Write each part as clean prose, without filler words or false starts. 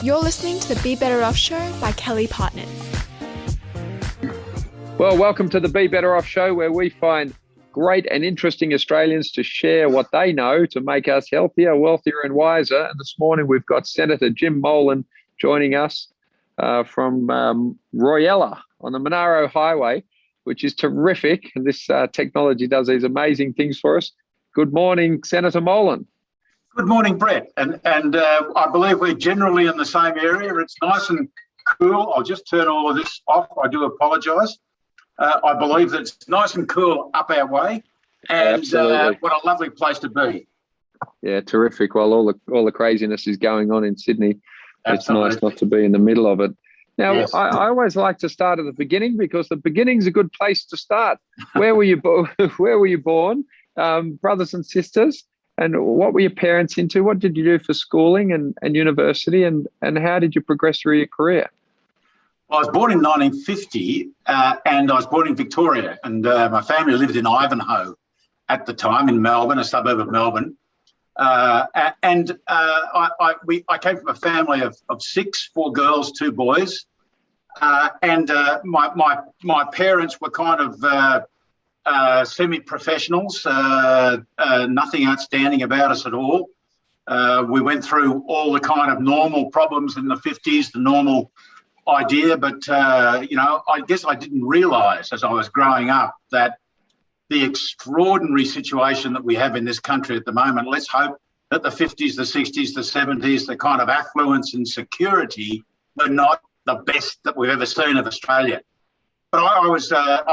You're listening to the Be Better Off Show by Kelly+Partners. Well, welcome to the Be Better Off Show, where we find great and interesting Australians to share what they know to make us healthier, wealthier and wiser. And this morning we've got Senator Jim Molan joining us from Royalla on the Monaro Highway, which is terrific. And this technology does these amazing things for us. Good morning, Senator Molan. Good morning, Brett. And I believe we're generally in the same area. It's nice and cool. I'll just turn all of this off. I do apologise. I believe that it's nice and cool up our way, and what a lovely place to be. Yeah, terrific. Well, all the craziness is going on in Sydney. Absolutely. It's nice not to be in the middle of it. Now, Yes. I always like to start at the beginning because the beginning's a good place to start. Where were you Where were you born? Brothers and sisters, and what were your parents into? What did you do for schooling and university, and how did you progress through your career? I was born in 1950, and I was born in Victoria, and my family lived in Ivanhoe at the time in Melbourne, a suburb of Melbourne. I came from a family of six, 4 girls, 2 boys, and my parents were kind of semi-professionals, nothing outstanding about us at all. We went through all the kind of normal problems in the 50s, the normal idea, but I guess I didn't realise as I was growing up that the extraordinary situation that we have in this country at the moment, let's hope that the 50s, the 60s, the 70s, the kind of affluence and security were not the best that we've ever seen of Australia. But I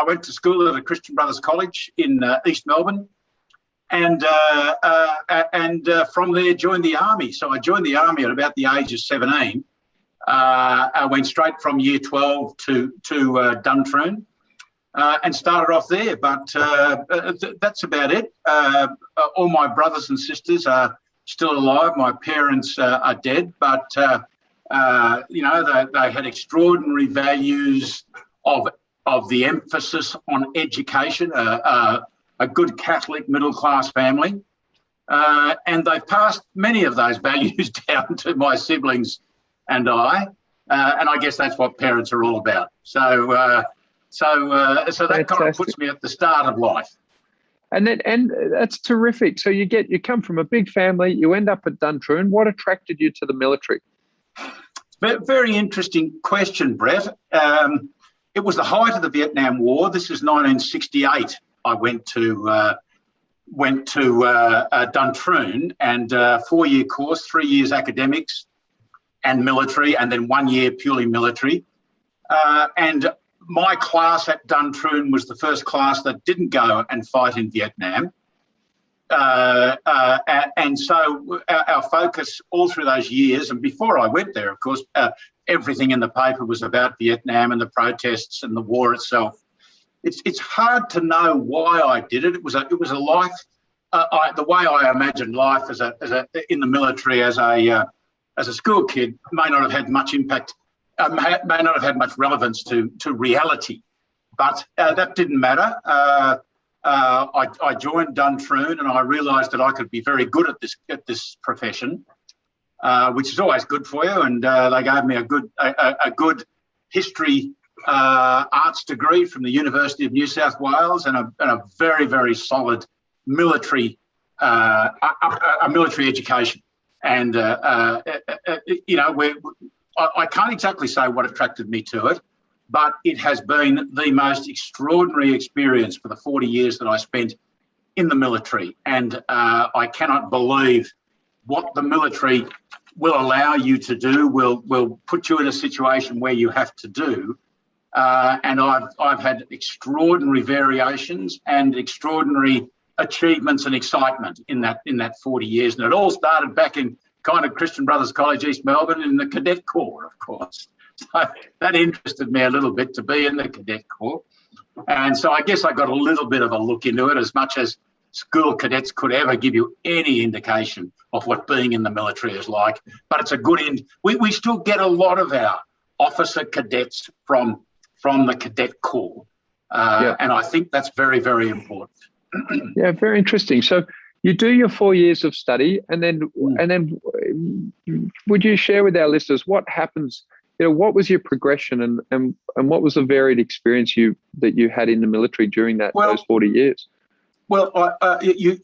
went to school at a Christian Brothers College in East Melbourne, and from there joined the Army. So I joined the Army at about the age of 17. I went straight from year 12 to Duntroon and started off there. But that's about it. All my brothers and sisters are still alive. My parents are dead, but they had extraordinary values of the emphasis on education. A good Catholic middle-class family, and they've passed many of those values down to my siblings and I guess that's what parents are all about. So that kind of puts me at the start of life. And that's terrific. So you come from a big family, you end up at Duntroon. What attracted you to the military? Very interesting question, Brett. It was the height of the Vietnam War. This is 1968. I went to Duntroon, and 4-year course, 3 years academics and military, and then 1 year purely military. And my class at Duntroon was the first class that didn't go and fight in Vietnam. And so our focus all through those years, and before I went there, of course, everything in the paper was about Vietnam and the protests and the war itself. It's hard to know why I did it. It was a life. The way I imagined life as in the military as a school kid may not have had much impact, may not have had much relevance to reality, but that didn't matter. I joined Duntroon, and I realised that I could be very good at this profession, which is always good for you. And they gave me a good history arts degree from the University of New South Wales, and a very, very solid military military education. And I can't exactly say what attracted me to it, but it has been the most extraordinary experience for the 40 years that I spent in the military. And I cannot believe what the military will allow you to do, will put you in a situation where you have to do. And I've had extraordinary variations and extraordinary achievements and excitement in that 40 years. And it all started back in kind of Christian Brothers College, East Melbourne, in the Cadet Corps, of course. So that interested me a little bit to be in the Cadet Corps. And so I guess I got a little bit of a look into it, as much as school cadets could ever give you any indication of what being in the military is like. But it's a good end. We still get a lot of our officer cadets from the Cadet Corps. And I think that's very, very important. Yeah, very interesting. So you do your 4 years of study, and then would you share with our listeners what happens? What was your progression, and what was the varied experience that you had in the military during those 40 years? Well,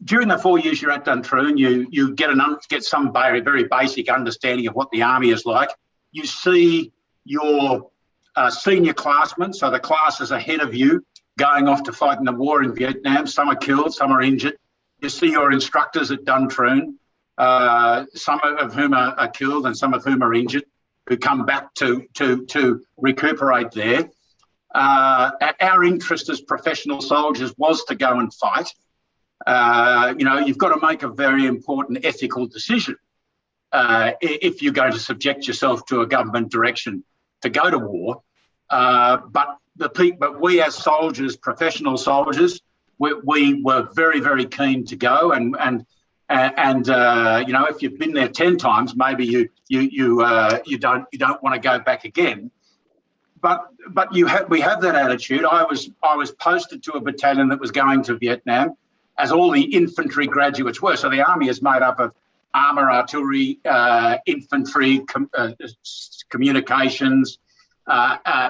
during the 4 years you're at Duntroon, you get some very, very basic understanding of what the army is like. You see your senior classmen, so the classes ahead of you, going off to fight in the war in Vietnam. Some are killed, some are injured. You see your instructors at Duntroon, some of whom are killed and some of whom are injured, who come back to recuperate there. Our interest as professional soldiers was to go and fight. You've got to make a very important ethical decision if you're going to subject yourself to a government direction to go to war. But we as soldiers, professional soldiers, we were very, very keen to go, and if you've been there 10 times, maybe you don't want to go back again. But we have that attitude. I was posted to a battalion that was going to Vietnam, as all the infantry graduates were. So the army is made up of armour, artillery, infantry, communications,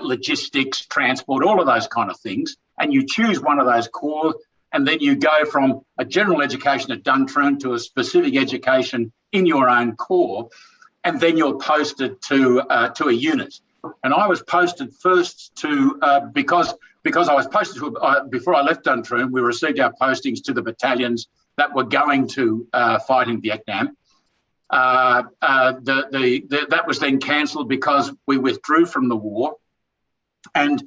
logistics, transport, all of those kind of things. And you choose one of those corps, and then you go from a general education at Duntroon to a specific education in your own corps, and then you're posted to a unit. And I was posted first to because I was posted to before I left Duntroon, we received our postings to the battalions that were going to fight in Vietnam. That was then cancelled because we withdrew from the war, and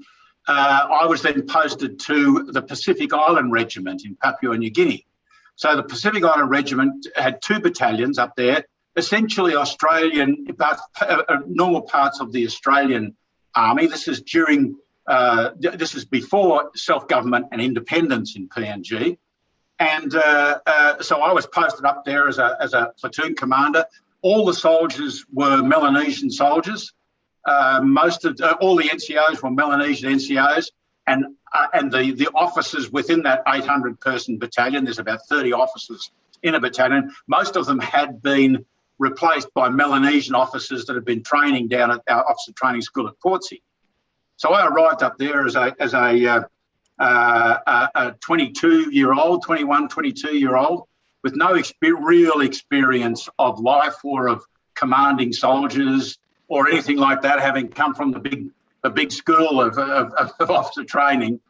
I was then posted to the Pacific Island Regiment in Papua New Guinea. So the Pacific Island Regiment had 2 battalions up there, essentially Australian, but normal parts of the Australian Army. This is before self-government and independence in PNG. And so I was posted up there as a platoon commander. All the soldiers were Melanesian soldiers. All the NCOs were Melanesian NCOs, and the officers within that 800-person battalion, there's about 30 officers in a battalion. Most of them had been replaced by Melanesian officers that had been training down at our officer training school at Portsea. So I arrived up there as a 22-year-old, 21, 22-year-old, with no real experience of life or of commanding soldiers or anything like that, having come from the big school of officer training,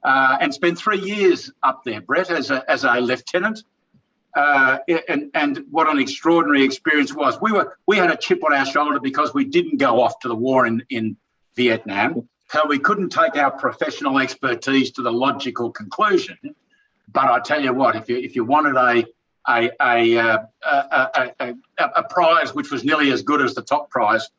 and spent 3 years up there, Brett, as a lieutenant. And what an extraordinary experience was. We had a chip on our shoulder because we didn't go off to the war in Vietnam. So we couldn't take our professional expertise to the logical conclusion. But I tell you what, if you wanted a prize which was nearly as good as the top prize,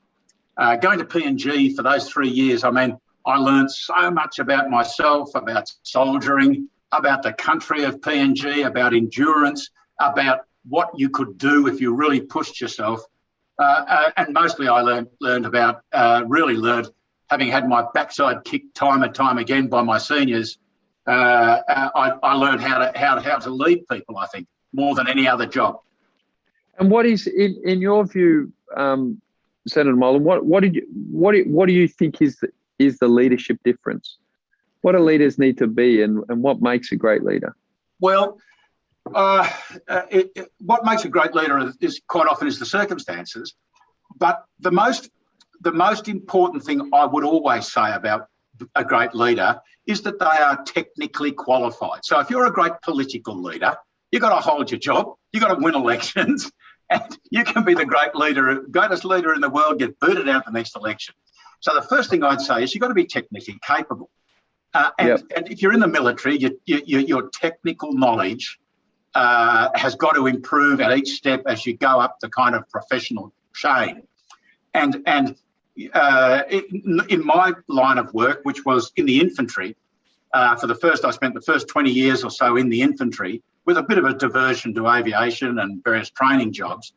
going to PNG for those 3 years, I mean, I learned so much about myself, about soldiering, about the country of PNG, about endurance, about what you could do if you really pushed yourself. And mostly I learned, having had my backside kicked time and time again by my seniors, I learned how to lead people, I think, more than any other job. And what is, in your view, Senator Molan, what do you think is the leadership difference? What do leaders need to be, and what makes a great leader? Well, what makes a great leader is quite often the circumstances, but the most important thing I would always say about a great leader is that they are technically qualified. So if you're a great political leader, you've got to hold your job, you've got to win elections, and you can be the greatest leader in the world, get booted out the next election. So the first thing I'd say is you've got to be technically capable. And if you're in the military, your technical knowledge has got to improve at each step as you go up the kind of professional chain. And in my line of work, which was in the infantry, I spent the first 20 years or so in the infantry, with a bit of a diversion to aviation and various training jobs.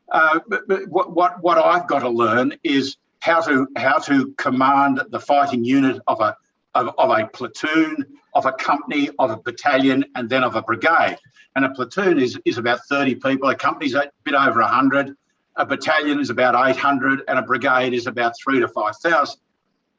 But what I've got to learn is how to command the fighting unit of a platoon, of a company, of a battalion, and then of a brigade. And a platoon is about 30 people. A company's a bit over 100. a battalion is about 800, and a brigade is about 3,000 to 5,000.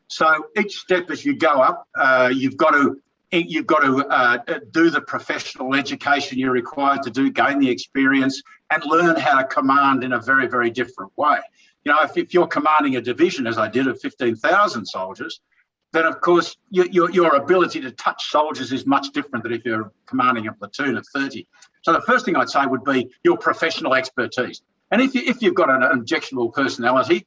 So each step as you go up, you've got to do the professional education you're required to do, gain the experience, and learn how to command in a very, very different way. You know, if you're commanding a division, as I did, of 15,000 soldiers, then of course your ability to touch soldiers is much different than if you're commanding a platoon of 30. So the first thing I'd say would be your professional expertise. And if you've got an objectionable personality,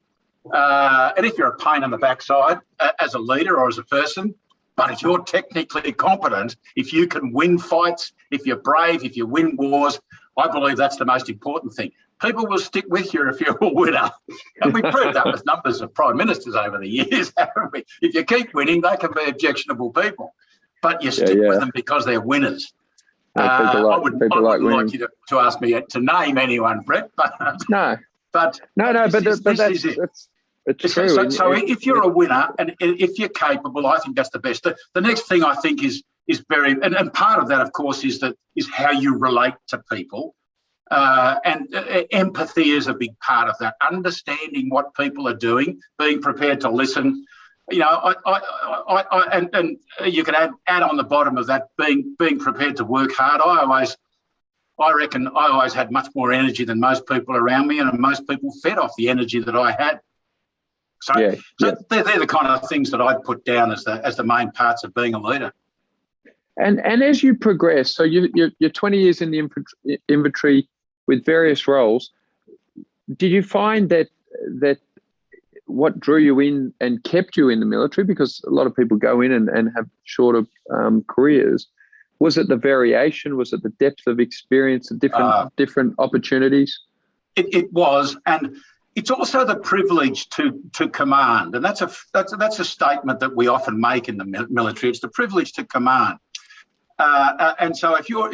and if you're a pain in the backside as a leader or as a person, but if you're technically competent, if you can win fights, if you're brave, if you win wars, I believe that's the most important thing. People will stick with you if you're a winner. And we've proved that with numbers of prime ministers over the years, haven't we? If you keep winning, they can be objectionable people, but you stick with them because they're winners. I wouldn't like you to ask me to name anyone, Brett, but But this is it. It's true. So if you're a winner and if you're capable, I think that's the best. The next thing I think is very, and part of that, of course, is how you relate to people. And empathy is a big part of that. Understanding what people are doing, being prepared to listen. You know, and you can add on the bottom of that being prepared to work hard. I reckon I always had much more energy than most people around me, and most people fed off the energy that I had. So they're the kind of things that I'd put down as the main parts of being a leader. And as you progress, so you're 20 years in the infantry with various roles. Did you find that what drew you in and kept you in the military, because a lot of people go in and have shorter careers? Was it the variation? Was it the depth of experience, the different opportunities? It was, and it's also the privilege to command, and that's a statement that we often make in the military. It's the privilege to command, and so if you're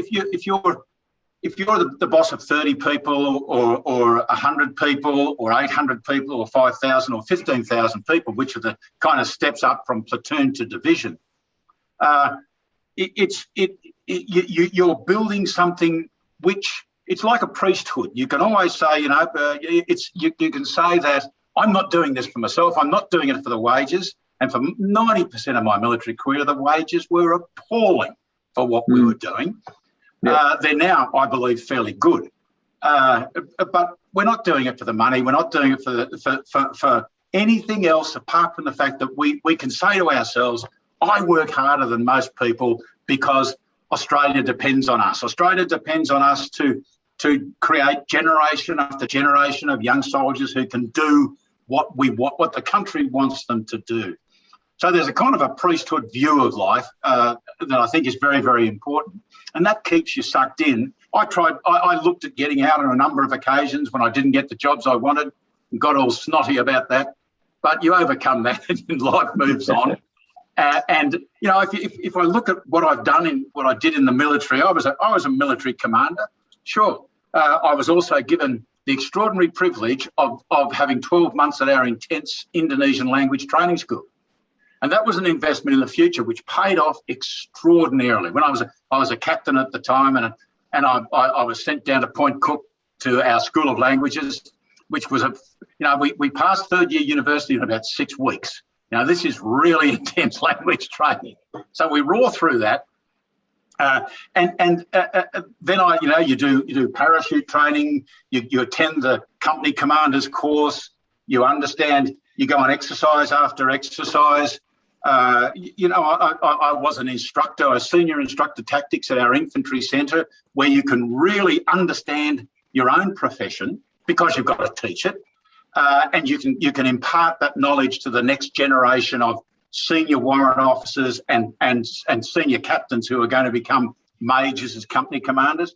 the boss of 30 people or 100 people or 800 people or 5,000 or 15,000 people, which are the kind of steps up from platoon to division, you're building something which it's like a priesthood. You can always say, you can say that I'm not doing this for myself. I'm not doing it for the wages. And for 90% of my military career, the wages were appalling for what we were doing. They're now, I believe, fairly good. But we're not doing it for the money. We're not doing it for anything else apart from the fact that we can say to ourselves, I work harder than most people because Australia depends on us. Australia depends on us to create generation after generation of young soldiers who can do what the country wants them to do. So there's a kind of a priesthood view of life that I think is very, very important, and that keeps you sucked in. I looked at getting out on a number of occasions when I didn't get the jobs I wanted and got all snotty about that, but you overcome that and life moves on. And you know, if I look at what I've done in what I did in the military, I was a military commander. Sure, I was also given the extraordinary privilege of having 12 months at our intense Indonesian language training school, and that was an investment in the future which paid off extraordinarily. When I was a captain at the time, and I was sent down to Point Cook to our School of Languages, which was we passed third year university in about 6 weeks. Now, this is really intense language training. So we roar through that. And then you do parachute training, you attend the company commander's course, you understand, you go on exercise after exercise. I was an instructor, a senior instructor tactics at our infantry centre, where you can really understand your own profession because you've got to teach it. And you can impart that knowledge to the next generation of senior warrant officers and senior captains who are going to become majors as company commanders.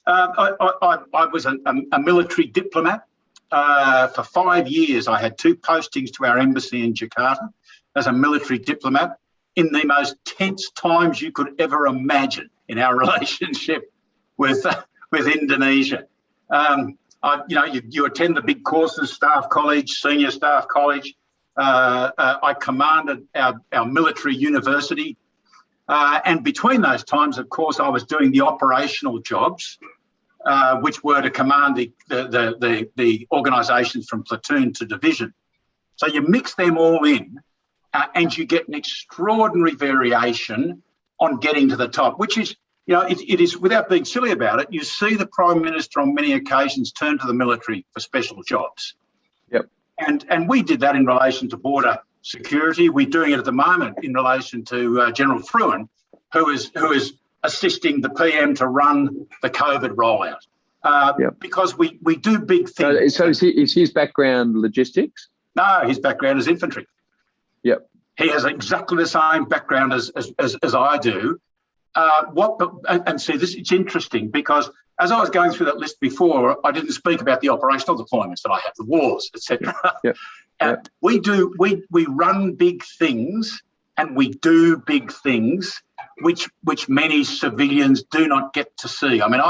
I was a military diplomat. For 5 years, I had 2 postings to our embassy in Jakarta as a military diplomat in the most tense times you could ever imagine in our relationship with Indonesia. You attend the big courses, staff college, senior staff college. I commanded our military university. And between those times, of course, I was doing the operational jobs which were to command the organisations from platoon to division. So you mix them all in and you get an extraordinary variation on getting to the top, which is, it is, without being silly about it, you see the Prime Minister on many occasions turn to the military for special jobs. Yep. And we did that in relation to border security. We're doing it at the moment in relation to General Fruin, who is assisting the PM to run the COVID rollout. Because we do big things. So is his background logistics? No, his background is infantry. Yep. He has exactly the same background as I do. It's interesting because as I was going through that list before, I didn't speak about the operational deployments that I have, the wars, etc. Yep. We run big things and we do big things which many civilians do not get to see. I mean,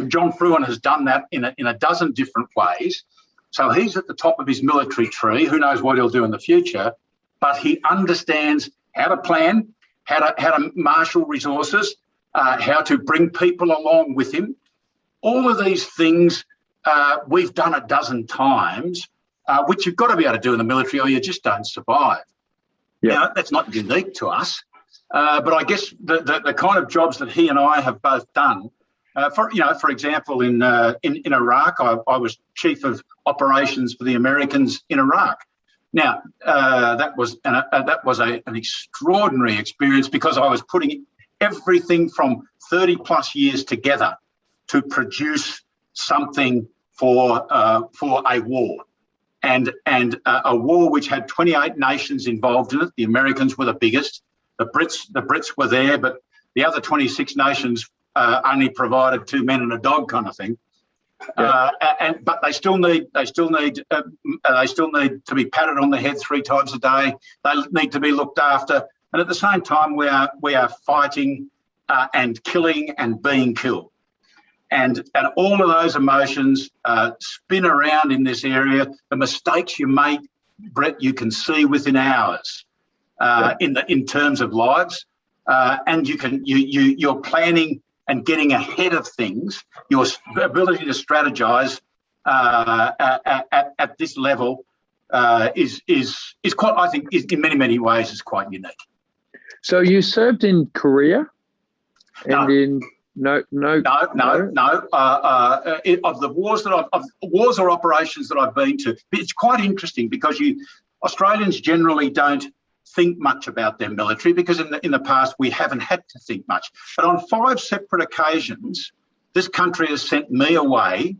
John Fruin has done that in a dozen different ways. So he's at the top of his military tree. Who knows what he'll do in the future? But he understands how to plan, how to marshal resources, how to bring people along with him. All of these things we've done a dozen times, which you've got to be able to do in the military or you just don't survive. Yeah. Now, that's not unique to us, but I guess the kind of jobs that he and I have both done, for example, in Iraq, I was chief of operations for the Americans in Iraq. Now, that was an extraordinary experience because I was putting everything from 30 plus years together to produce something for a war, and a war which had 28 nations involved in it. The Americans were the biggest. The Brits were there, but the other 26 nations only provided 2 men and a dog kind of thing. Yeah. But they still need to be patted on the head 3 times a day. They need to be looked after, and at the same time, we are fighting and killing and being killed, and all of those emotions spin around in this area. The mistakes you make, Brett, you can see within hours in terms of lives, and you're planning and getting ahead of things. Your ability to strategize at this level is quite, I think, in many ways is quite unique. So you served in Korea, and No. Of the wars or operations that I've been to, it's quite interesting because Australians generally don't think much about their military because in the past we haven't had to think much. But on 5 separate occasions, this country has sent me away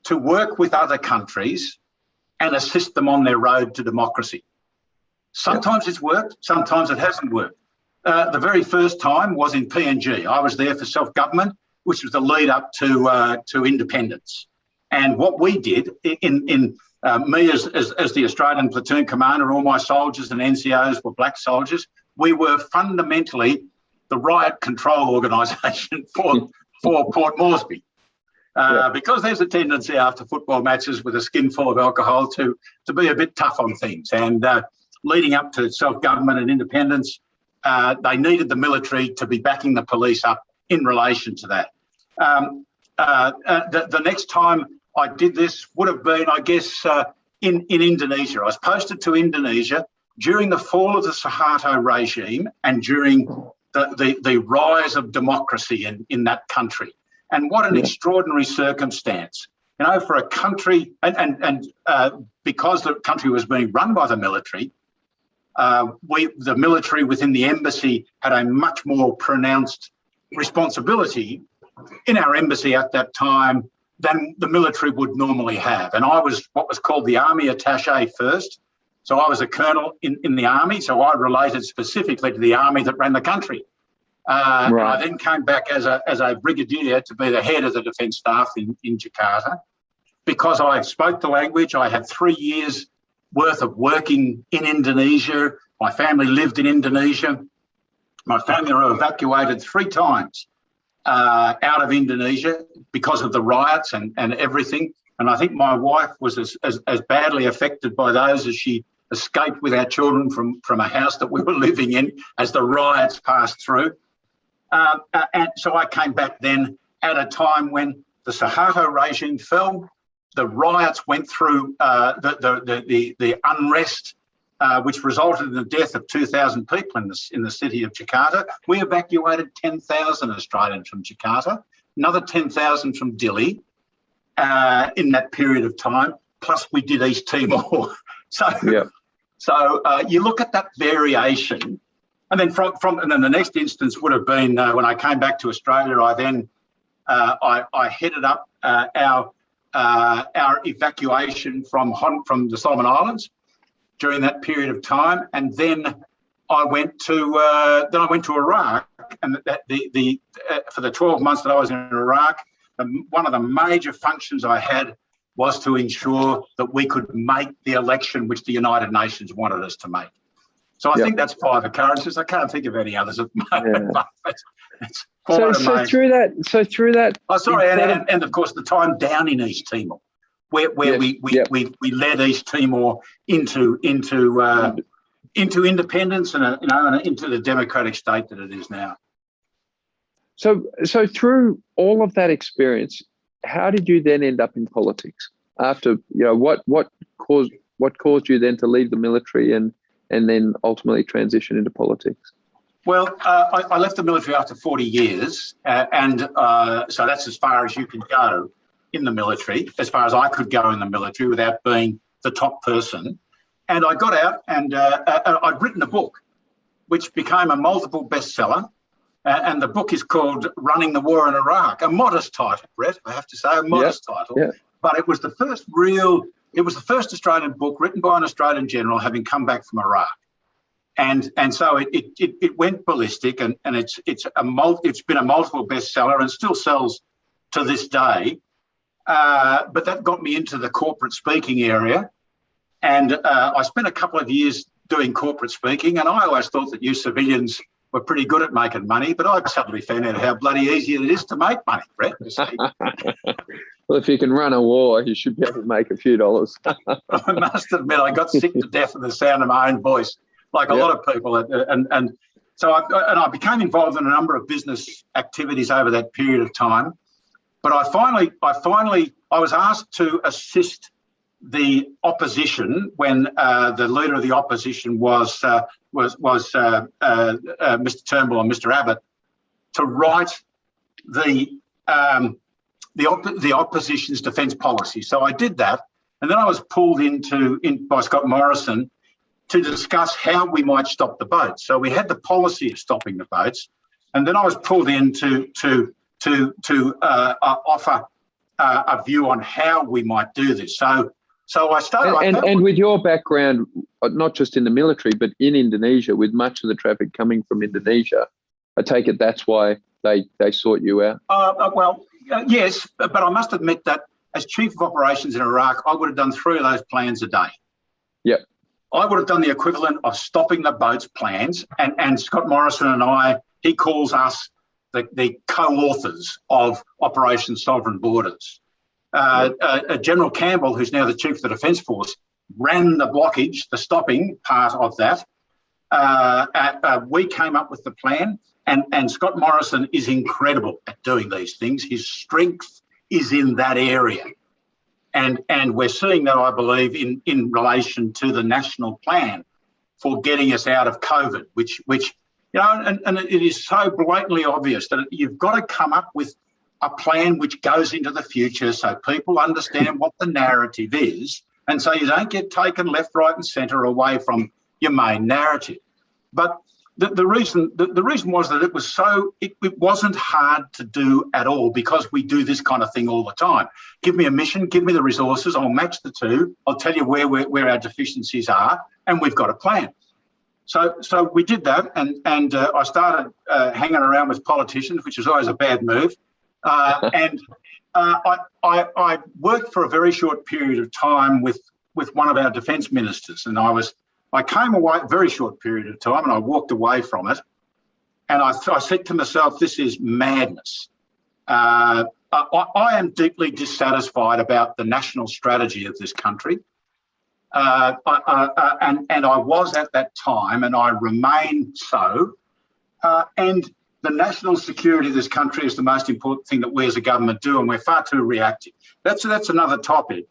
to work with other countries and assist them on their road to democracy. Sometimes it's worked, sometimes it hasn't worked. The very first time was in PNG. I was there for self-government, which was the lead up to independence. And what we did me as the Australian platoon commander, all my soldiers and NCOs were black soldiers. We were fundamentally the riot control organisation for Port Moresby. Because there's a tendency after football matches with a skin full of alcohol to be a bit tough on things. And leading up to self-government and independence, they needed the military to be backing the police up in relation to that. The next time I did this would have been, I guess, in Indonesia. I was posted to Indonesia during the fall of the Suharto regime and during the rise of democracy in that country. And what an extraordinary circumstance, for a country, and because the country was being run by the military, the military within the embassy had a much more pronounced responsibility in our embassy at that time than the military would normally have. And I was what was called the army attaché first. So I was a colonel in the army, so I related specifically to the army that ran the country. And I then came back as a brigadier to be the head of the defence staff in Jakarta. Because I spoke the language, I had 3 years worth of working in Indonesia. My family lived in Indonesia. My family were evacuated 3 times out of Indonesia because of the riots and everything. And I think my wife was as badly affected by those as she escaped with our children from a house that we were living in as the riots passed through. And so I came back then at a time when the Suharto regime fell, the riots went through, the unrest, which resulted in the death of 2,000 people in the city of Jakarta. We evacuated 10,000 Australians from Jakarta, another 10,000 from Dili in that period of time. Plus, we did East Timor. So you look at that variation, and then and then the next instance would have been when I came back to Australia. I then I headed up our evacuation from the Solomon Islands during that period of time, and then I went to Iraq, and for the 12 months that I was in Iraq, one of the major functions I had was to ensure that we could make the election which the United Nations wanted us to make. So I think that's 5 occurrences. I can't think of any others at the moment. It's so through that. Oh, sorry, and of course the time down in East Timor, where we led East Timor into independence and into the democratic state that it is now. So through all of that experience, how did you then end up in politics? After what caused you then to leave the military and then ultimately transition into politics? Well, I left the military after 40 years, and so that's as far as you can go in the military, as far as I could go in the military without being the top person. And I got out, and I'd written a book, which became a multiple bestseller. And the book is called Running the War in Iraq, a modest title, Brett, I have to say, a modest title. Yeah. But it was the first Australian book written by an Australian general having come back from Iraq. And so it went ballistic, and it's been a multiple bestseller and still sells to this day. But that got me into the corporate speaking area, and I spent a couple of years doing corporate speaking, and I always thought that you civilians were pretty good at making money, but I suddenly found out how bloody easy it is to make money, Brett. Well, if you can run a war, you should be able to make a few dollars. I must admit, I got sick to death of the sound of my own voice, like a lot of people. And so I became involved in a number of business activities over that period of time. But I was asked to assist the opposition when the leader of the opposition was Mr. Turnbull and Mr. Abbott, to write the opposition's defence policy. So I did that, and then I was pulled in by Scott Morrison to discuss how we might stop the boats. So we had the policy of stopping the boats, and then I was pulled in to offer a view on how we might do this. So I started. And with your background, not just in the military, but in Indonesia, with much of the traffic coming from Indonesia, I take it that's why they sought you out. Yes, but I must admit that as Chief of Operations in Iraq, I would have done 3 of those plans a day. Yep. I would have done the equivalent of stopping the boats plans, and Scott Morrison and he calls us the co-authors of Operation Sovereign Borders. General Campbell, who's now the Chief of the Defence Force, ran the blockage, the stopping part of that. We came up with the plan, and Scott Morrison is incredible at doing these things. His strength is in that area. And we're seeing that, I believe, in relation to the national plan for getting us out of COVID, which and it is so blatantly obvious that you've got to come up with a plan which goes into the future so people understand what the narrative is, and so you don't get taken left, right and centre away from your main narrative. But the reason was that it wasn't hard to do at all, because we do this kind of thing all the time. Give me a mission, give me the resources, I'll match the two, I'll tell you where our deficiencies are, and we've got a plan. So we did that, and I started hanging around with politicians, which is always a bad move. And I worked for a very short period of time with one of our defence ministers, and I came away a very short period of time, and I walked away from it, and I said to myself, this is madness. I am deeply dissatisfied about the national strategy of this country. And I was at that time, and I remain so. And the national security of this country is the most important thing that we as a government do, and we're far too reactive. That's another topic.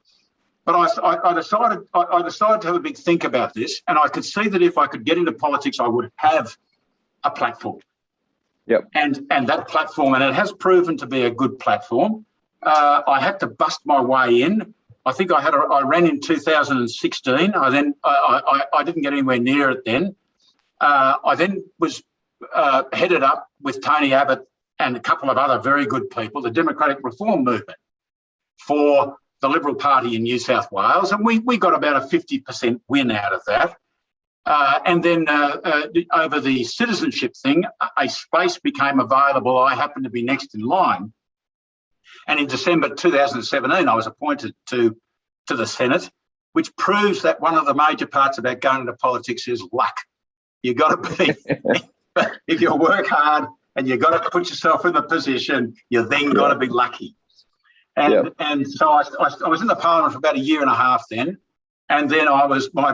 But I decided to have a big think about this, and I could see that if I could get into politics, I would have a platform. Yep. And that platform, and it has proven to be a good platform. I had to bust my way in. I think I ran in 2016. I didn't get anywhere near it then. I then was headed up with Tony Abbott and a couple of other very good people, the Democratic Reform Movement for the Liberal Party in New South Wales, and we got about a 50% win out of that. And then over the citizenship thing, a space became available. I happened to be next in line. And in December 2017, I was appointed to the Senate, which proves that one of the major parts about going into politics is luck. You've got to be, if you work hard and you've got to put yourself in the position, you then got to be lucky. And so I was in the Parliament for about a year and a half then. And then I was, my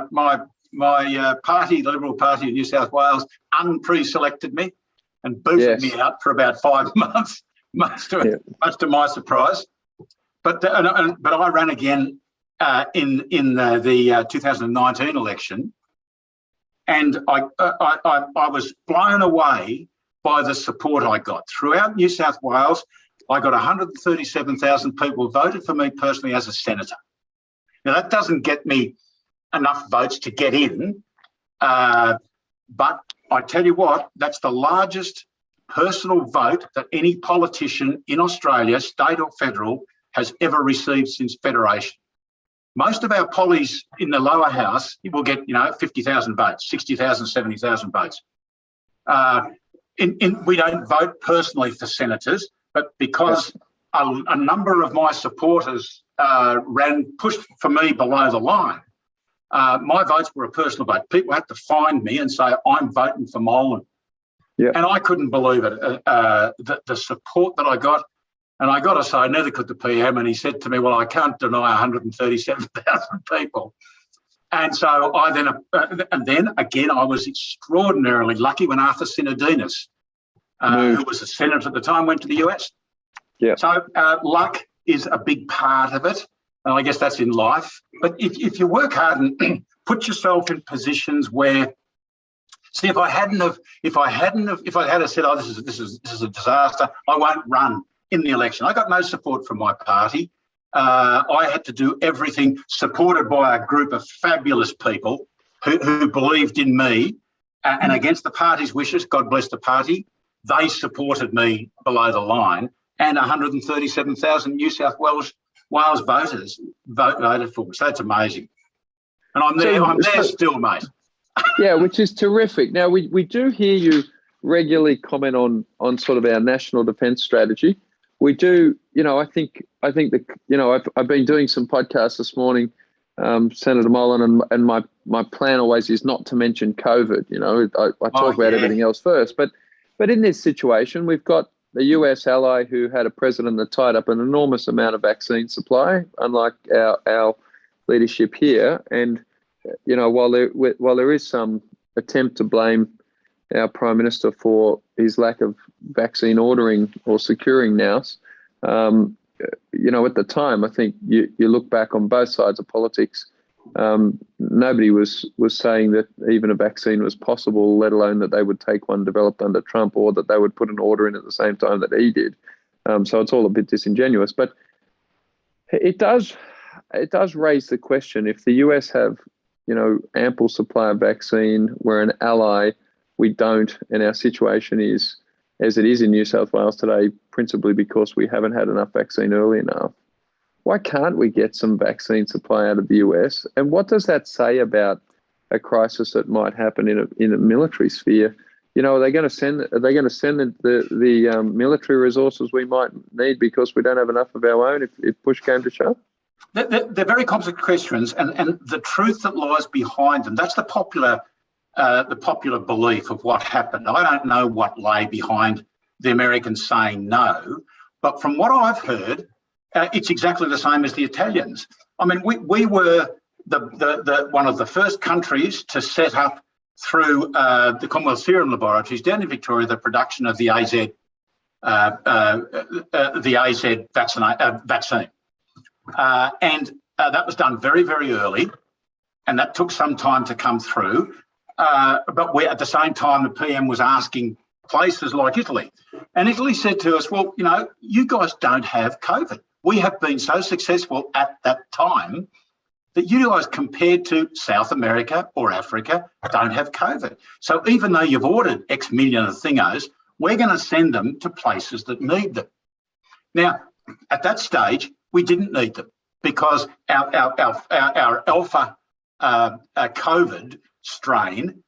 party, the Liberal Party of New South Wales, unpre-selected me and booted me out for about 5 months. Much to my surprise, but I ran again in the 2019 election, and I was blown away by the support I got throughout New South Wales. I got 137,000 people voted for me personally as a senator. Now that doesn't get me enough votes to get in, but I tell you what, that's the largest personal vote that any politician in Australia, state or federal, has ever received since Federation. Most of our pollies in the lower house will get, 50,000 votes, 60,000, 70,000 votes. We don't vote personally for senators, but because a number of my supporters pushed for me below the line, my votes were a personal vote. People had to find me and say, I'm voting for Molan. Yeah. And I couldn't believe it, the support that I got. And I got to say, neither could the PM. And he said to me, well, I can't deny 137,000 people. And so I then again, I was extraordinarily lucky when Arthur Sinodinos, who was a senator at the time, went to the US. Yeah. So luck is a big part of it. And I guess that's in life. But if you work hard and put yourself in positions where, see, if I had said, oh, this is a disaster, I won't run in the election. I got no support from my party. I had to do everything, supported by a group of fabulous people who believed in me, and against the party's wishes, God bless the party, they supported me below the line, and 137,000 New South Wales voters voted for me. So that's amazing. And I'm there still, mate. Yeah, which is terrific. Now, we do hear you regularly comment on sort of our national defence strategy. We do, I think that, I've been doing some podcasts this morning, Senator Molan, and my plan always is not to mention COVID. I talk about everything else first. But in this situation, we've got a US ally who had a president that tied up an enormous amount of vaccine supply, unlike our leadership here. And while there is some attempt to blame our Prime Minister for his lack of vaccine ordering or securing now, at the time, I think you look back on both sides of politics, nobody was saying that even a vaccine was possible, let alone that they would take one developed under Trump or that they would put an order in at the same time that he did. So it's all a bit disingenuous. But it does raise the question, if the US have ample supply of vaccine, we're an ally, we don't, and our situation is as it is in New South Wales today, principally because we haven't had enough vaccine early enough. Why can't we get some vaccine supply out of the US? And what does that say about a crisis that might happen in a military sphere? Are they going to send the military resources we might need because we don't have enough of our own if push came to shove? They're very complex questions, and the truth that lies behind them, that's the popular belief of what happened. I don't know what lay behind the Americans saying no, but from what I've heard, it's exactly the same as the Italians. I mean, we were the one of the first countries to set up through the Commonwealth Serum Laboratories down in Victoria the production of the AZ vaccine, and that was done very, very early, and that took some time to come through. But at the same time, the PM was asking places like Italy, and Italy said to us, "Well, you guys don't have COVID. We have been so successful at that time that you guys, compared to South America or Africa, don't have COVID. So even though you've ordered X million of thingos, we're going to send them to places that need them." Now, at that stage, we didn't need them because our alpha COVID strain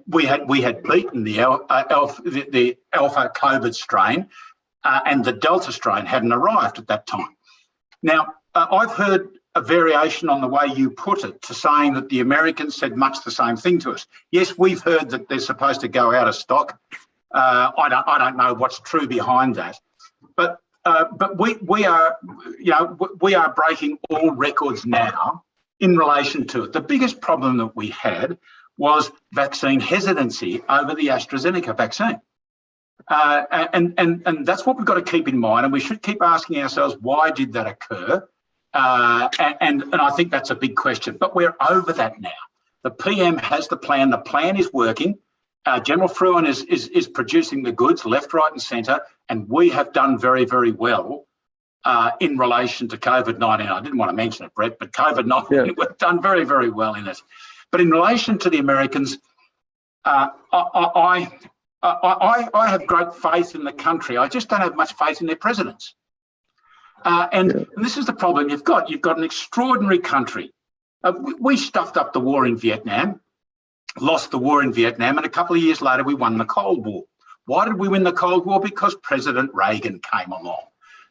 we had beaten the alpha COVID strain, and the Delta strain hadn't arrived at that time. Now, I've heard a variation on the way you put it, to saying that the Americans said much the same thing to us. Yes, we've heard that they're supposed to go out of stock. I don't know what's true behind that, but we are breaking all records now in relation to it. The biggest problem that we had was vaccine hesitancy over the AstraZeneca vaccine. And that's what we've got to keep in mind, and we should keep asking ourselves, why did that occur? And I think that's a big question, but we're over that now. The PM has the plan. The plan is working. General Fruin is producing the goods left, right and centre, and we have done very, very well in relation to COVID-19. I didn't want to mention it, Brett, but COVID-19, we've done very, very well in it. But in relation to the Americans, I have great faith in the country. I just don't have much faith in their presidents. And this is the problem you've got. You've got an extraordinary country. We stuffed up the war in Vietnam, lost the war in Vietnam, and a couple of years later, we won the Cold War. Why did we win the Cold War? Because President Reagan came along.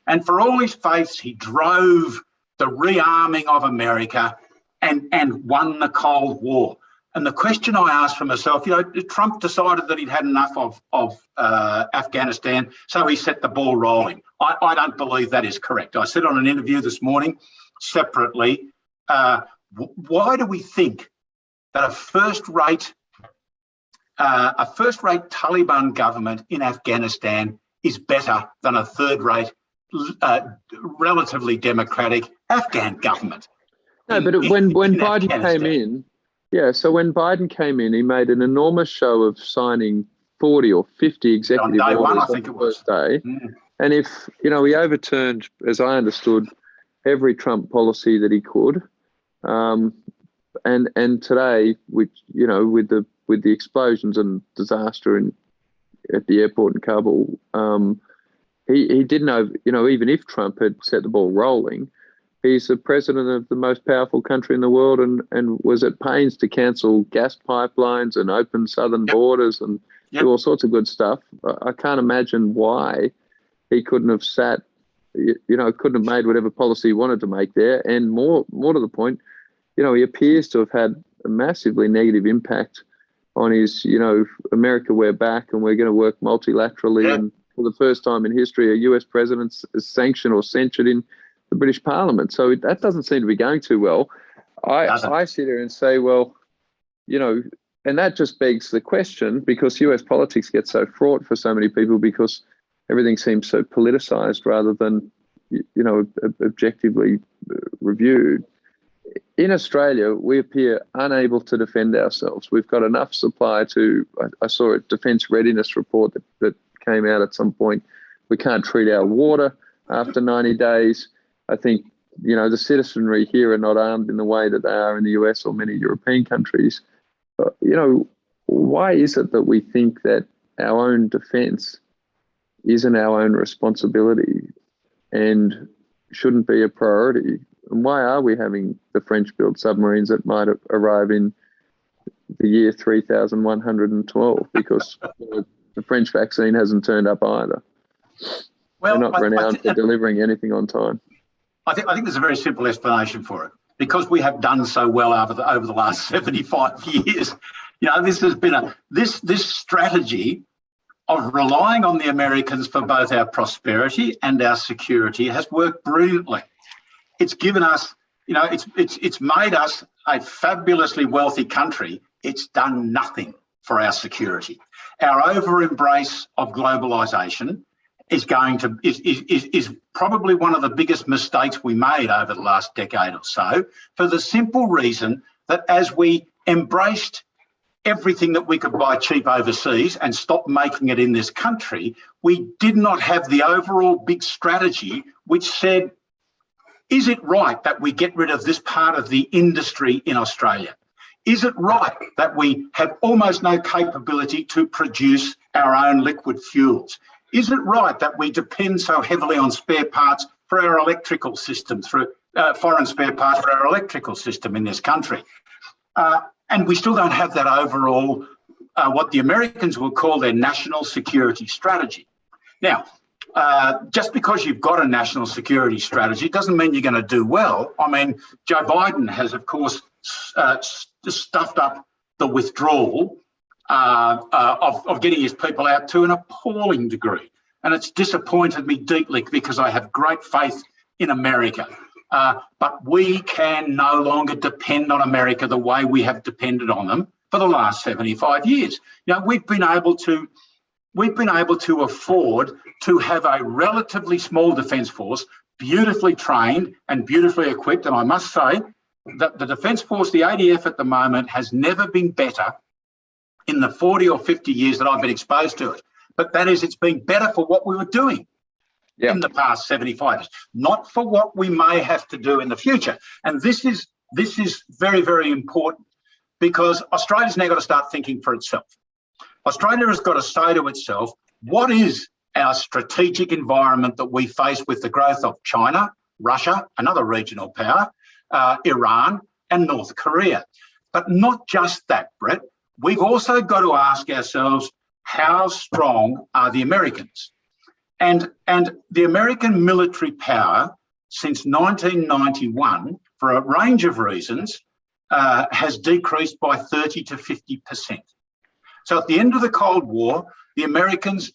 And for all his faiths, he drove the rearming of America and won the Cold War. And the question I asked for myself, Trump decided that he'd had enough of Afghanistan, so he set the ball rolling. I don't believe that is correct. I said on an interview this morning, separately, why do we think that a first-rate Taliban government in Afghanistan is better than a third-rate, relatively democratic Afghan government? No, but when Biden came in, so when Biden came in, he made an enormous show of signing 40 or 50 executive orders on the first day. And if, he overturned, as I understood, every Trump policy that he could. And today, with the explosions and disaster at the airport in Kabul, he didn't know, even if Trump had set the ball rolling, he's the president of the most powerful country in the world and was at pains to cancel gas pipelines and open southern borders and do all sorts of good stuff. I can't imagine why he couldn't have couldn't have made whatever policy he wanted to make there. And more to the point, he appears to have had a massively negative impact on his, America, we're back and we're going to work multilaterally. And for the first time in history, a US president is sanctioned or censured in the British Parliament. So that doesn't seem to be going too well. I sit here and say, well, and that just begs the question, because US politics gets so fraught for so many people because everything seems so politicized rather than, objectively reviewed. In Australia, we appear unable to defend ourselves. We've got enough supply I saw a defence readiness report that came out at some point. We can't treat our water after 90 days. I think, the citizenry here are not armed in the way that they are in the US or many European countries. Why is it that we think that our own defence isn't our own responsibility and shouldn't be a priority? And why are we having the French-built submarines that might arrive in the year 3112? Because the French vaccine hasn't turned up either. Well, they're not renowned for delivering anything on time. I think there's a very simple explanation for it. Because we have done so well over the last 75 years, this has been this strategy of relying on the Americans for both our prosperity and our security has worked brilliantly. It's given us, it's made us a fabulously wealthy country. It's done nothing for our security. Our over-embrace of globalisation is probably one of the biggest mistakes we made over the last decade or so, for the simple reason that as we embraced everything that we could buy cheap overseas and stopped making it in this country, we did not have the overall big strategy which said, is it right that we get rid of this part of the industry in Australia? Is it right that we have almost no capability to produce our own liquid fuels? Is it right that we depend so heavily on spare parts for our electrical system, through foreign spare parts for our electrical system in this country? And we still don't have that overall, what the Americans will call their national security strategy. Now, just because you've got a national security strategy doesn't mean you're going to do well. I mean, Joe Biden has, of course, stuffed up the withdrawal of getting his people out to an appalling degree. And it's disappointed me deeply because I have great faith in America. But we can no longer depend on America the way we have depended on them for the last 75 years. You know, we've been able to afford to have a relatively small defence force, beautifully trained and beautifully equipped. And I must say that the Defence Force, the ADF at the moment, has never been better in the 40 or 50 years that I've been exposed to it. But that is, it's been better for what we were doing in the past 75 years, not for what we may have to do in the future. And this is very, very important, because Australia's now got to start thinking for itself. Australia has got to say to itself, what is our strategic environment that we face with the growth of China, Russia, another regional power, Iran and North Korea? But not just that, Brett. We've also got to ask ourselves, how strong are the Americans? And the American military power since 1991, for a range of reasons, has decreased by 30 to 50%. So at the end of the Cold War, the Americans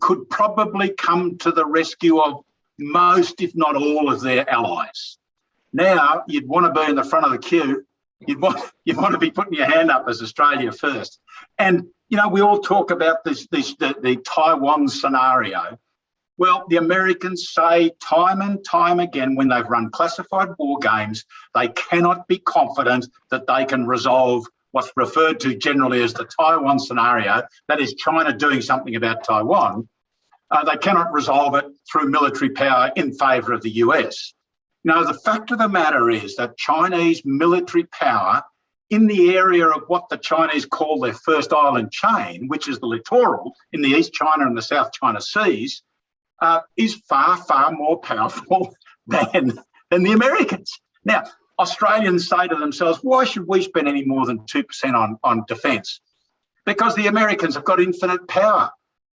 could probably come to the rescue of most, if not all, of their allies. Now, you'd want to be in the front of the queue. You'd want to be putting your hand up as Australia first. And, you know, we all talk about the Taiwan scenario. Well, the Americans say time and time again, when they've run classified war games, they cannot be confident that they can resolve what's referred to generally as the Taiwan scenario, that is China doing something about Taiwan. They cannot resolve it through military power in favour of the US. Now, the fact of the matter is that Chinese military power in the area of what the Chinese call their first island chain, which is the littoral in the East China and the South China Seas, is far, far more powerful than the Americans. Now, Australians say to themselves, why should we spend any more than 2% on defence? Because the Americans have got infinite power.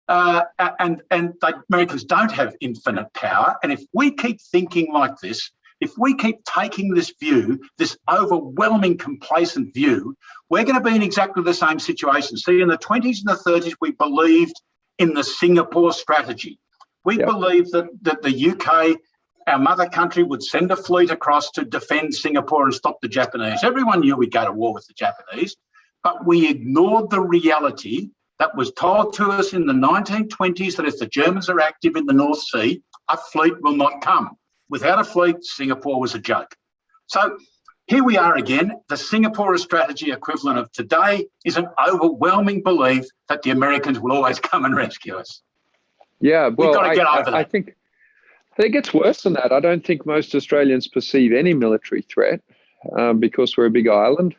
And the Americans don't have infinite power. And if we keep thinking like this, if we keep taking this view, this overwhelming complacent view, we're going to be in exactly the same situation. See, in the 20s and the 30s, we believed in the Singapore strategy. We believed that the UK, our mother country, would send a fleet across to defend Singapore and stop the Japanese. Everyone knew we'd go to war with the Japanese, but we ignored the reality that was told to us in the 1920s that if the Germans are active in the North Sea, a fleet will not come. Without a fleet, Singapore was a joke. So here we are again. The Singapore strategy equivalent of today is an overwhelming belief that the Americans will always come and rescue us. Yeah, well, we've got to get over that. I think it gets worse than that. I don't think most Australians perceive any military threat because we're a big island.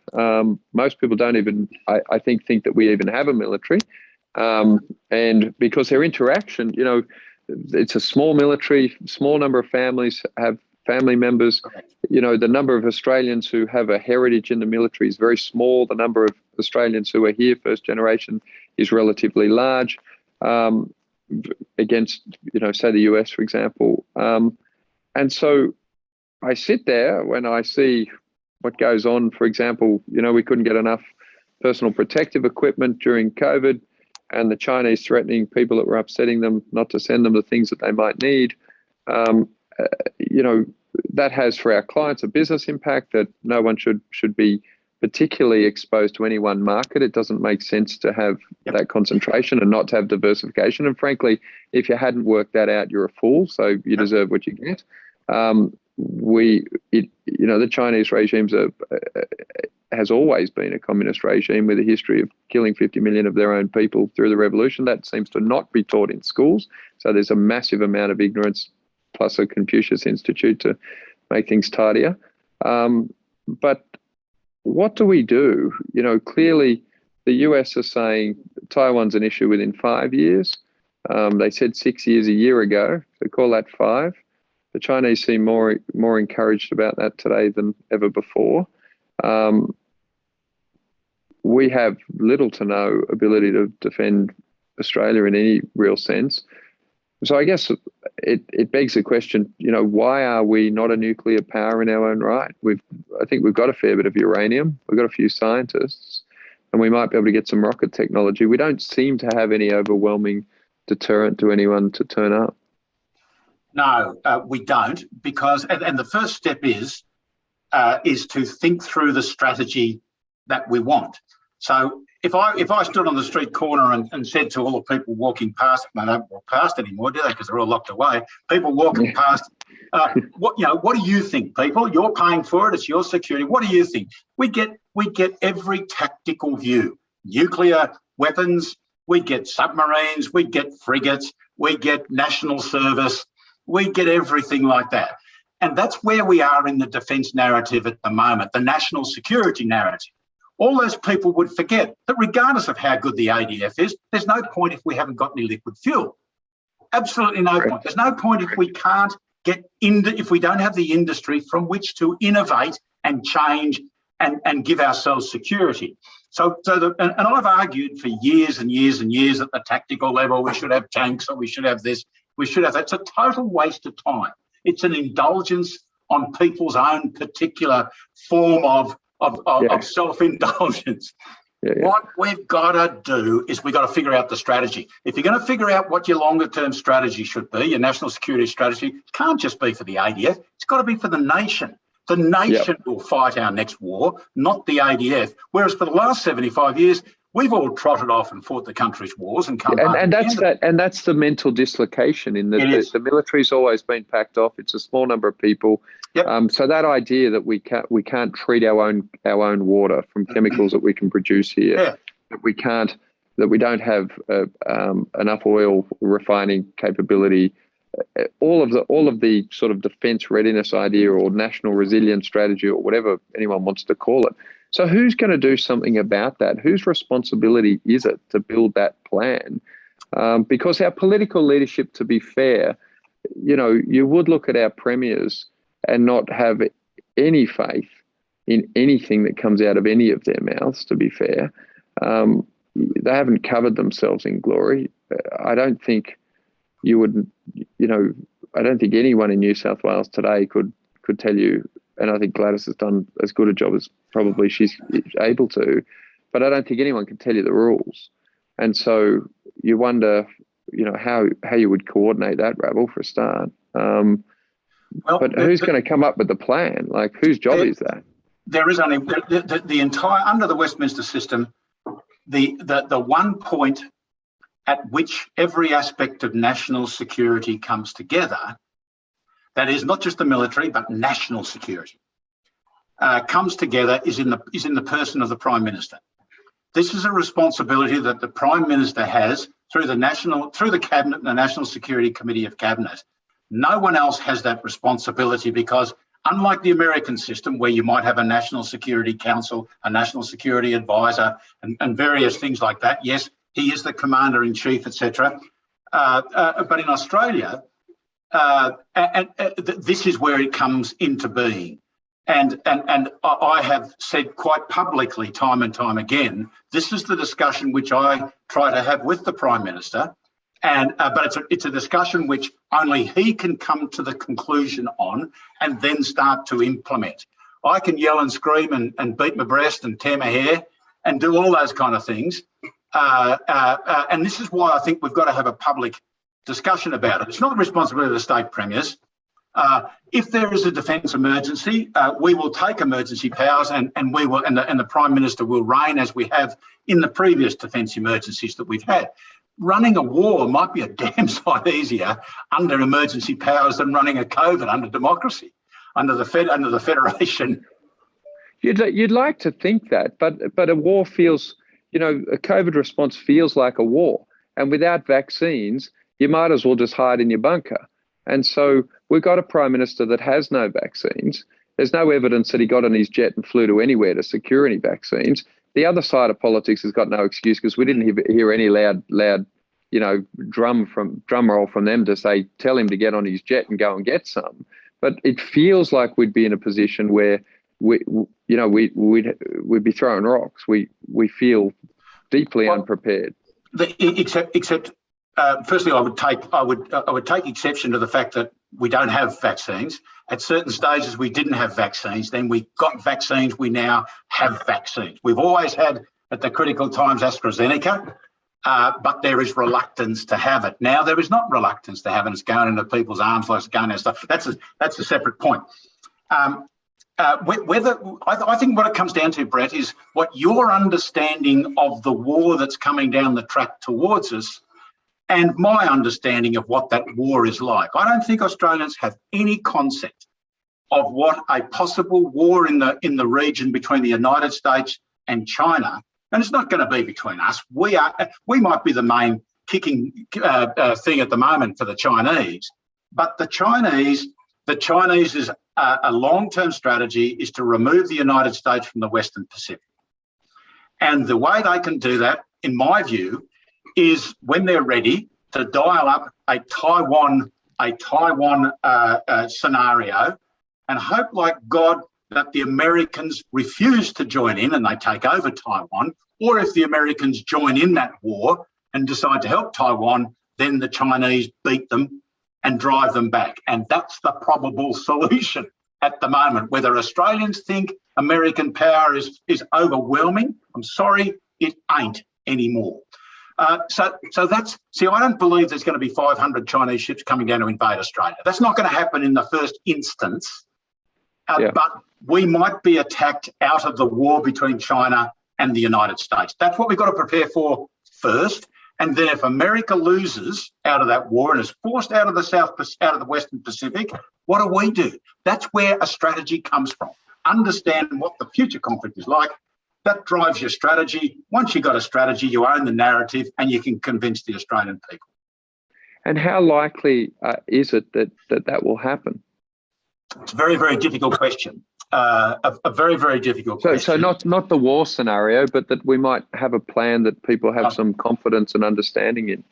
Most people don't even, I think that we even have a military. And because their interaction, you know, it's a small military, small number of families have family members. You know, the number of Australians who have a heritage in the military is very small. The number of Australians who are here first generation is relatively large against, you know, say the US, for example. And so I sit there when I see what goes on. For example, you know, we couldn't get enough personal protective equipment during COVID, and the Chinese threatening people that were upsetting them not to send them the things that they might need. You know, that has for our clients a business impact that no one should be particularly exposed to any one market. It doesn't make sense to have that concentration and not to have diversification. And frankly, if you hadn't worked that out, you're a fool. So you deserve what you get. The Chinese regimes has always been a communist regime with a history of killing 50 million of their own people through the revolution. That seems to not be taught in schools. So there's a massive amount of ignorance, plus a Confucius Institute to make things tidier. But what do we do? Clearly the US are saying Taiwan's an issue within 5 years. They said 6 years a year ago. They call that 5. The Chinese seem more encouraged about that today than ever before. We have little to no ability to defend Australia in any real sense. So I guess it begs the question, why are we not a nuclear power in our own right? I think we've got a fair bit of uranium. We've got a few scientists, and we might be able to get some rocket technology. We don't seem to have any overwhelming deterrent to anyone to turn up. No, we don't, because and the first step is to think through the strategy that we want. So if I stood on the street corner and said to all the people walking past, they don't walk past anymore, do they? Because they're all locked away. People walking past, what do you think, people? You're paying for it. It's your security. What do you think? We get every tactical view. Nuclear weapons. We get submarines. We get frigates. We get national service. We get everything like that. And that's where we are in the defence narrative at the moment, the national security narrative. All those people would forget that regardless of how good the ADF is, there's no point if we haven't got any liquid fuel. Absolutely no point. There's no point if we can't if we don't have the industry from which to innovate and change and give ourselves security. And I've argued for years and years and years at the tactical level, we should have tanks, or we should have this, we should have that. It's a total waste of time. It's an indulgence on people's own particular form of self-indulgence. What we've got to do is we've got to figure out the strategy. If you're going to figure out what your longer-term strategy should be, your national security strategy, it can't just be for the ADF. It's got to be for the nation. The nation will fight our next war, not the ADF. Whereas for the last 75 years, we've all trotted off and fought the country's wars and come back. And that's the mental dislocation in the military's always been packed off. It's a small number of people. So that idea that we can't treat our own water from chemicals that we can produce here, that we don't have enough oil refining capability, all of the sort of defence readiness idea or national resilience strategy or whatever anyone wants to call it. So who's going to do something about that? Whose responsibility is it to build that plan? Because our political leadership, to be fair, you would look at our premiers and not have any faith in anything that comes out of any of their mouths, to be fair. They haven't covered themselves in glory. I don't think you would, I don't think anyone in New South Wales today could tell you, and I think Gladys has done as good a job as probably she's able to, but I don't think anyone can tell you the rules. And so you wonder, how you would coordinate that rabble for a start. But who's going to come up with the plan? Like, whose job is that? There is only the entire, under the Westminster system, the one point at which every aspect of national security comes together, that is not just the military but national security, comes together is in the person of the Prime Minister. This is a responsibility that the Prime Minister has through the Cabinet and the National Security Committee of Cabinet. No one else has that responsibility because, unlike the American system where you might have a National Security Council, a National Security Advisor, and various things like that, yes, he is the Commander-in-Chief, etc. But in Australia, this is where it comes into being. And I have said quite publicly time and time again, this is the discussion which I try to have with the Prime Minister, but it's a discussion which only he can come to the conclusion on and then start to implement. I can yell and scream and beat my breast and tear my hair and do all those kind of things. And this is why I think we've got to have a public discussion about it. It's not the responsibility of the state premiers. If there is a defence emergency, we will take emergency powers, and we will, and the Prime Minister will reign as we have in the previous defence emergencies that we've had. Running a war might be a damn sight easier under emergency powers than running a COVID under democracy, under the Federation. You'd like to think that, but a war feels, a COVID response feels like a war, and without vaccines, you might as well just hide in your bunker. And so we've got a Prime Minister that has no vaccines. There's no evidence that he got on his jet and flew to anywhere to secure any vaccines. The other side of politics has got no excuse, because we didn't hear any loud, drum roll from them to say, tell him to get on his jet and go and get some. But it feels like we'd be in a position where we'd be throwing rocks. We feel deeply unprepared. Except firstly, I would take exception to the fact that we don't have vaccines. At certain stages, we didn't have vaccines. Then we got vaccines. We now have vaccines. We've always had, at the critical times, AstraZeneca, but there is reluctance to have it. Now there is not reluctance to have it. It's going into people's arms like it's going into stuff. That's a separate point. I think what it comes down to, Brett, is what your understanding of the war that's coming down the track towards us, and my understanding of what that war is like. I don't think Australians have any concept of what a possible war in the region between the United States and China, and it's not going to be between us. We might be the main kicking thing at the moment for the Chinese, but the Chinese is a long-term strategy is to remove the United States from the Western Pacific, and the way they can do that, in my view, is when they're ready to dial up a Taiwan scenario, and hope like God that the Americans refuse to join in and they take over Taiwan, or if the Americans join in that war and decide to help Taiwan, then the Chinese beat them and drive them back. And that's the probable solution at the moment. Whether Australians think American power is overwhelming, I'm sorry, it ain't anymore. So that's, I don't believe there's going to be 500 Chinese ships coming down to invade Australia. That's not going to happen in the first instance, but we might be attacked out of the war between China and the United States. That's what we've got to prepare for first. And then if America loses out of that war and is forced out of the Western Pacific, what do? That's where a strategy comes from. Understand what the future conflict is like. That drives your strategy. Once you've got a strategy, you own the narrative and you can convince the Australian people. And how likely is it that will happen? It's a very, very difficult question. A very, very difficult question. So not the war scenario, but that we might have a plan that people have some confidence and understanding in.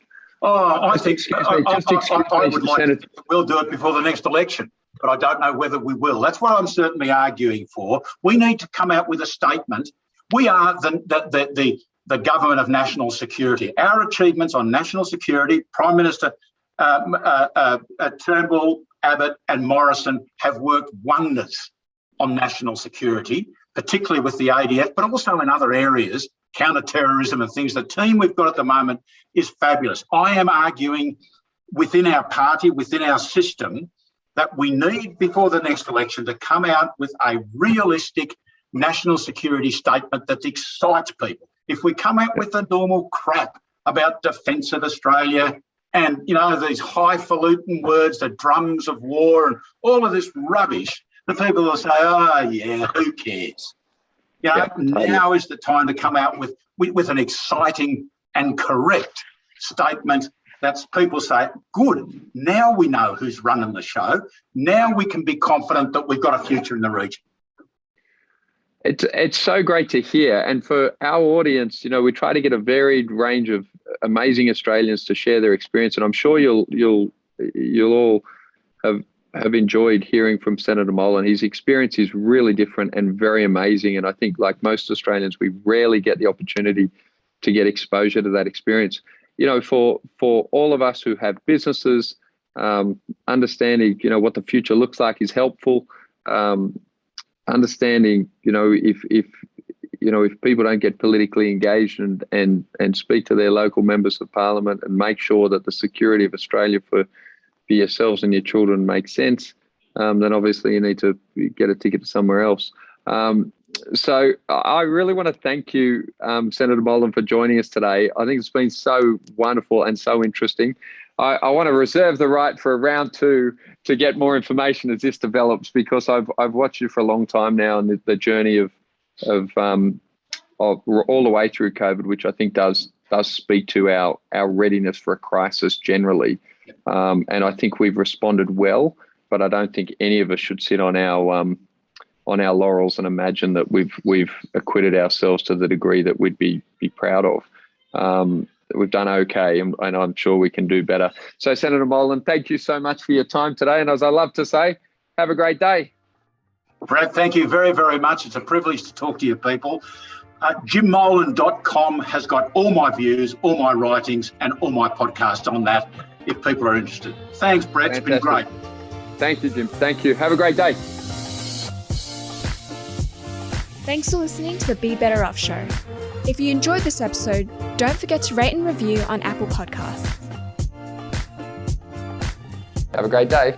I think I would like to, we'll do it before the next election, but I don't know whether we will. That's what I'm certainly arguing for. We need to come out with a statement. We are the government of national security. Our achievements on national security, Prime Minister Turnbull, Abbott and Morrison have worked wonders on national security, particularly with the ADF, but also in other areas, counter-terrorism and things. The team we've got at the moment is fabulous. I am arguing within our party, within our system, that we need, before the next election, to come out with a realistic national security statement that excites people. If we come out with the normal crap about defence of Australia and, these highfalutin words, the drums of war and all of this rubbish, the people will say, oh, yeah, who cares? Now is the time to come out with an exciting and correct statement that people say, good, now we know who's running the show. Now we can be confident that we've got a future in the region. It's so great to hear. And for our audience, we try to get a varied range of amazing Australians to share their experience. And I'm sure you'll all have enjoyed hearing from Senator Molan. His experience is really different and very amazing. And I think, like most Australians, we rarely get the opportunity to get exposure to that experience. For all of us who have businesses, understanding, what the future looks like is helpful. Understanding, if people don't get politically engaged and speak to their local members of parliament and make sure that the security of Australia for yourselves and your children makes sense, then obviously you need to get a ticket to somewhere else. So I really want to thank you, Senator Molan, for joining us today. I think it's been so wonderful and so interesting. I want to reserve the right for round 2 to get more information as this develops, because I've watched you for a long time now, and the journey of all the way through COVID, which I think does speak to our readiness for a crisis generally. And I think we've responded well, but I don't think any of us should sit on our laurels and imagine that we've acquitted ourselves to the degree that we'd be proud of. We've done okay, and I'm sure we can do better. So, Senator Molan, thank you so much for your time today. And as I love to say, have a great day. Brad, thank you very, very much. It's a privilege to talk to you people. JimMolan.com has got all my views, all my writings, and all my podcasts on that, if people are interested. Thanks, Brad. It's been great. Thank you, Jim. Thank you. Have a great day. Thanks for listening to the Be Better Off Show. If you enjoyed this episode, don't forget to rate and review on Apple Podcasts. Have a great day.